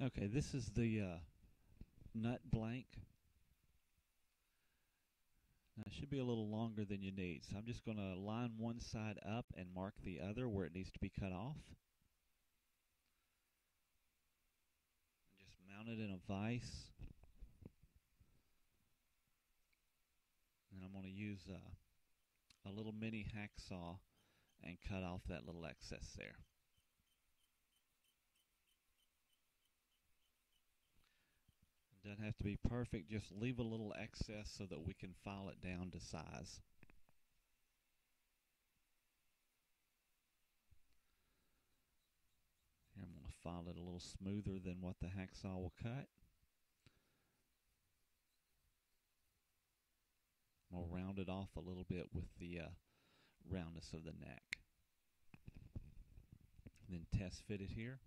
Okay, this is the nut blank. Now, it should be a little longer than you need, so I'm just going to line one side up and mark the other where it needs to be cut off. And just mount it in a vise. And I'm going to use a little mini hacksaw and cut off that little excess there. It doesn't have to be perfect, just leave a little excess so that we can file it down to size. Here I'm going to file it a little smoother than what the hacksaw will cut. I'll round it off a little bit with the roundness of the neck. And then test fit it here.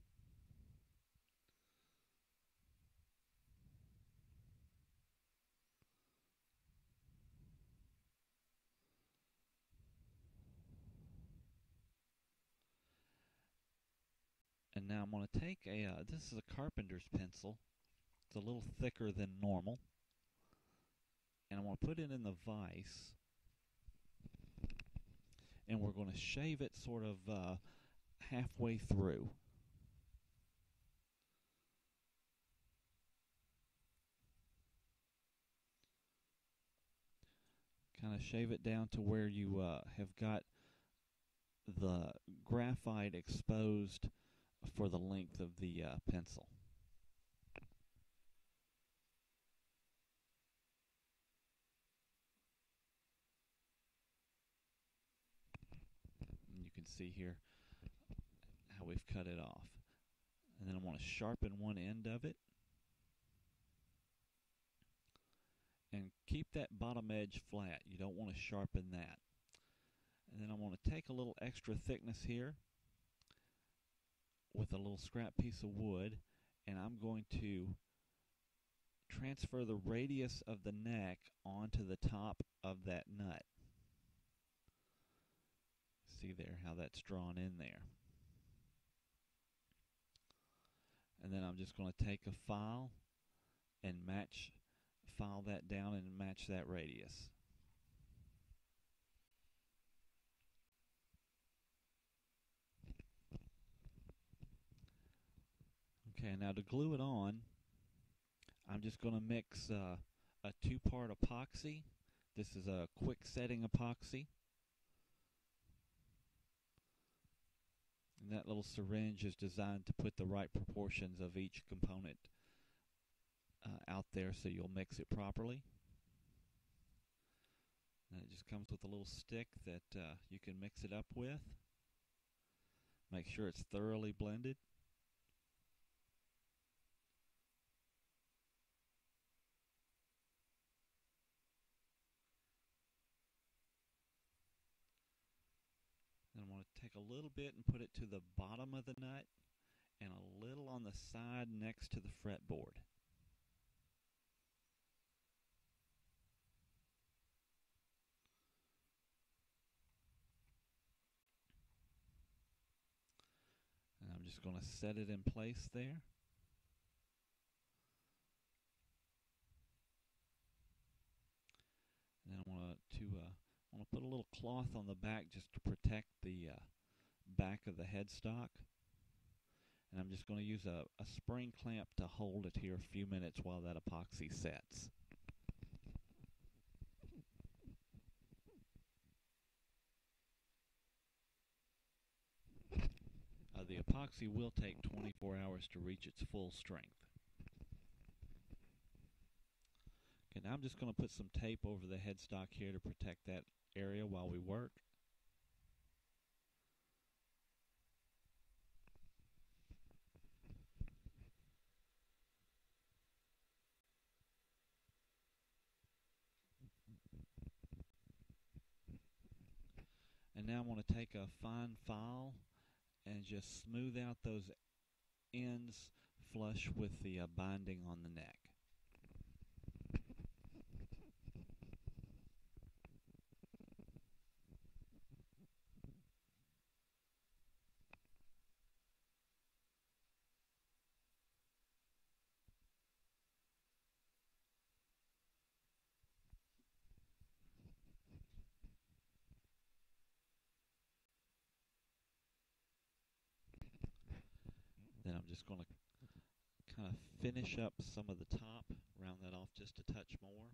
And now I'm going to take this is a carpenter's pencil. It's a little thicker than normal. And I'm going to put it in the vise. And we're going to shave it sort of halfway through. Kind of shave it down to where you have got the graphite exposed for the length of the pencil. And you can see here how we've cut it off. And then I want to sharpen one end of it. And keep that bottom edge flat. You don't want to sharpen that. And then I want to take a little extra thickness here with a little scrap piece of wood, and I'm going to transfer the radius of the neck onto the top of that nut. See there how that's drawn in there. And then I'm just going to take a file and file that down and match that radius. Okay, now to glue it on, I'm just going to mix a 2-part epoxy. This is a quick setting epoxy. And that little syringe is designed to put the right proportions of each component out there so you'll mix it properly. And it just comes with a little stick that you can mix it up with. Make sure it's thoroughly blended. Then I want to take a little bit and put it to the bottom of the nut and a little on the side next to the fretboard. And I'm just going to set it in place there. And then I want to put a little cloth on the back just to protect the back of the headstock. And I'm just going to use a spring clamp to hold it here a few minutes while that epoxy sets. The epoxy will take 24 hours to reach its full strength. Okay, now I'm just going to put some tape over the headstock here to protect that area while we work. And now I'm going to take a fine file and just smooth out those ends flush with the binding on the neck. I'm just going to kind of finish up some of the top, round that off just a touch more.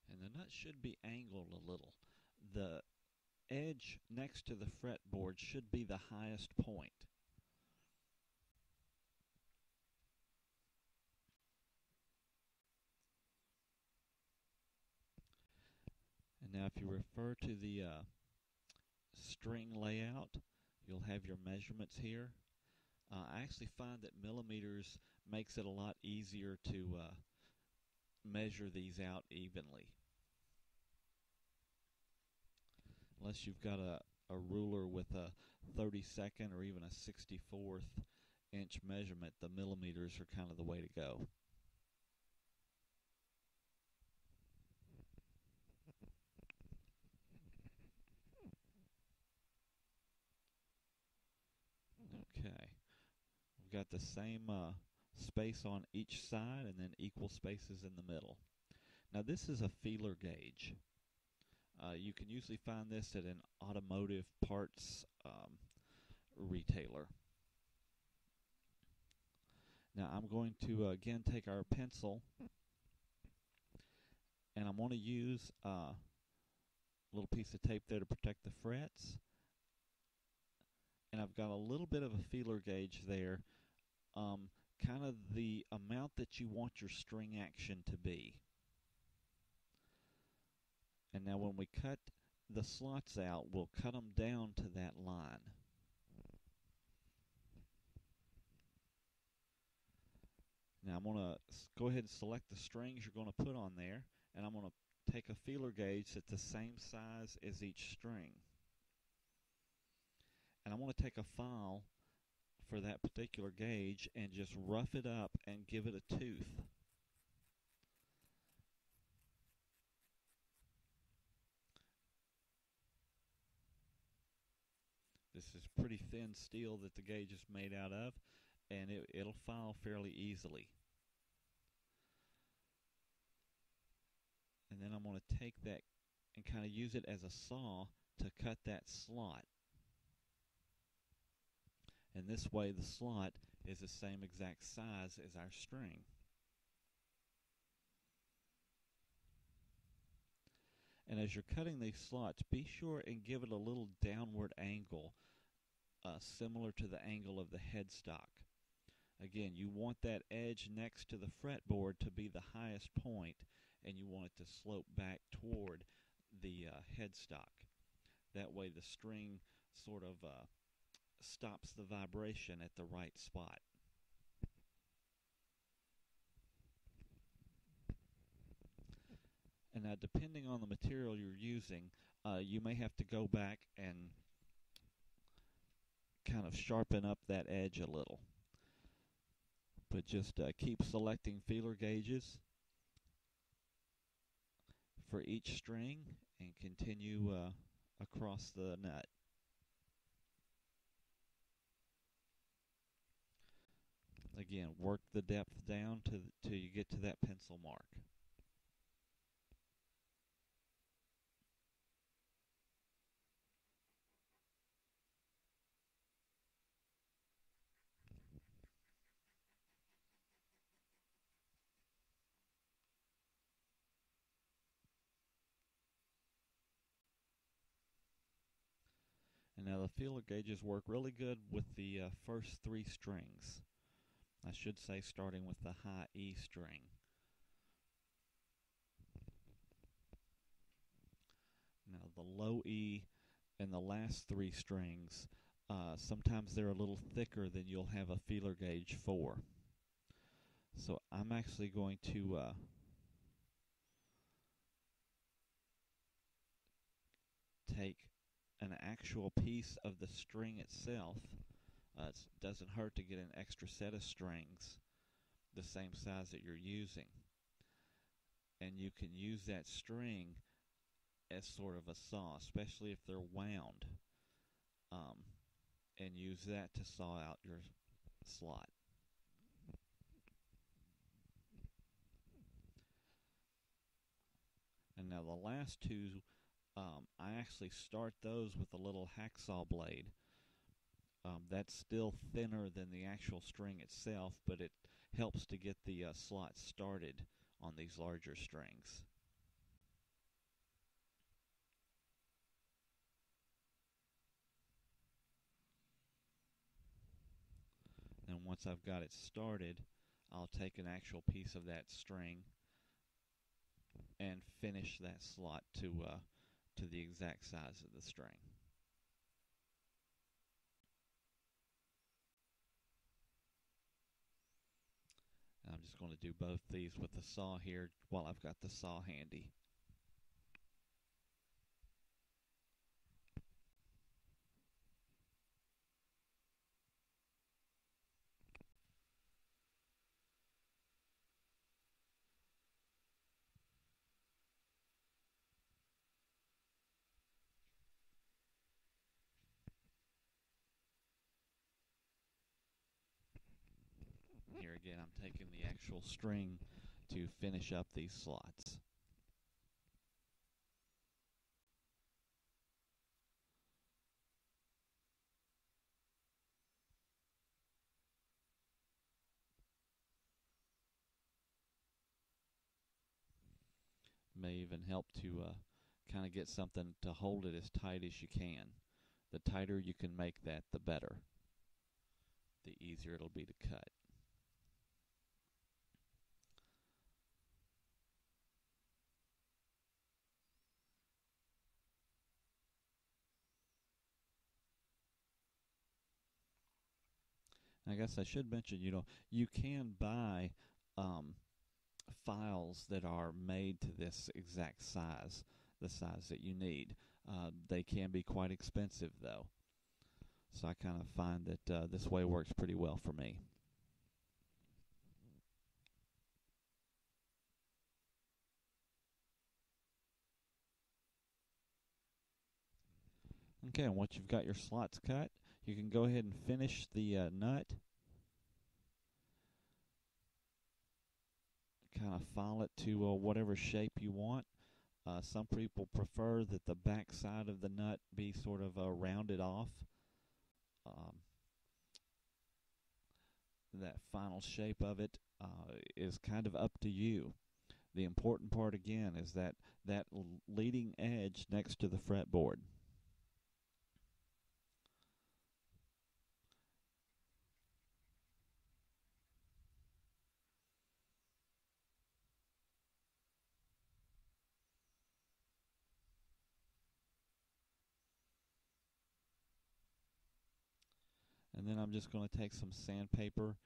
And the nut should be angled a little. The edge next to the fretboard should be the highest point. And now if you refer to the string layout, you'll have your measurements here. I actually find that millimeters makes it a lot easier to measure these out evenly. Unless you've got a ruler with a 32nd or even a 64th inch measurement, the millimeters are kind of the way to go. Okay, we've got the same space on each side and then equal spaces in the middle. Now this is a feeler gauge. You can usually find this at an automotive parts retailer. Now I'm going to again take our pencil and I'm going to use a little piece of tape there to protect the frets. And I've got a little bit of a feeler gauge there, kind of the amount that you want your string action to be. And now when we cut the slots out, we'll cut them down to that line. Now I'm going to go ahead and select the strings you're going to put on there, and I'm going to take a feeler gauge that's the same size as each string. And I want to take a file for that particular gauge and just rough it up and give it a tooth. This is pretty thin steel that the gauge is made out of, and it'll file fairly easily. And then I'm going to take that and kind of use it as a saw to cut that slot. And this way the slot is the same exact size as our string. And as you're cutting these slots, be sure and give it a little downward angle, similar to the angle of the headstock. Again, you want that edge next to the fretboard to be the highest point, and you want it to slope back toward the headstock. That way the string sort of stops the vibration at the right spot. And now depending on the material you're using, you may have to go back and kind of sharpen up that edge a little. But just keep selecting feeler gauges for each string and continue across the nut. Again, work the depth down till you get to that pencil mark. And now the feeler gauges work really good with the first three strings. I should say starting with the high E string. Now the low E and the last three strings, sometimes they're a little thicker than you'll have a feeler gauge for. So I'm actually going to take an actual piece of the string itself. It doesn't hurt to get an extra set of strings the same size that you're using. And you can use that string as sort of a saw, especially if they're wound, and use that to saw out your slot. And now the last two I actually start those with a little hacksaw blade. That's still thinner than the actual string itself, but it helps to get the slots started on these larger strings. And once I've got it started, I'll take an actual piece of that string and finish that slot to the exact size of the string. And I'm just going to do both these with the saw here while I've got the saw handy. Here again, I'm taking the actual string to finish up these slots. May even help to kind of get something to hold it as tight as you can. The tighter you can make that, the better. The easier it'll be to cut. I guess I should mention, you can buy files that are made to this exact size, the size that you need. They can be quite expensive, though. So I kind of find that this way works pretty well for me. Okay, and once you've got your slots cut, you can go ahead and finish the nut. Kind of file it to whatever shape you want. Some people prefer that the back side of the nut be sort of rounded off. That final shape of it is kind of up to you. The important part again is that leading edge next to the fretboard. And then I'm just going to take some sandpaper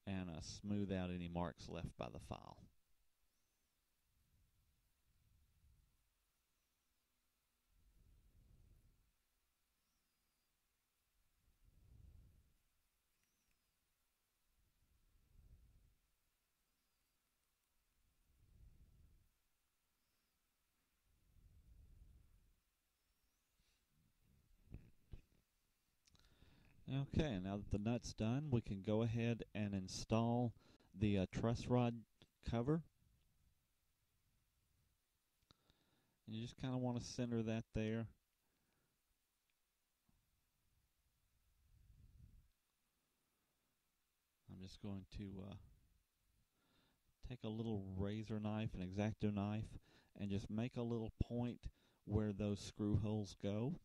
and smooth out any marks left by the file. Okay, now that the nut's done, we can go ahead and install the truss rod cover. And you just kind of want to center that there. I'm just going to take a little razor knife, an X-Acto knife, and just make a little point where those screw holes go.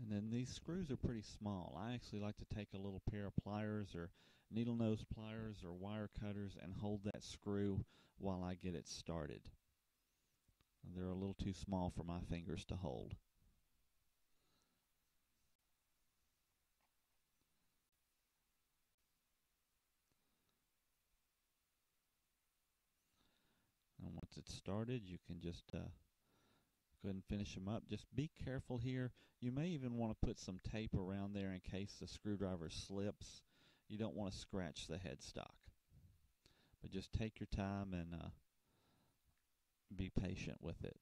And then these screws are pretty small. I actually like to take a little pair of pliers or needle nose pliers or wire cutters and hold that screw while I get it started. They're a little too small for my fingers to hold. And once it's started, you can just go ahead and finish them up. Just be careful here. You may even want to put some tape around there in case the screwdriver slips. You don't want to scratch the headstock. But just take your time and be patient with it.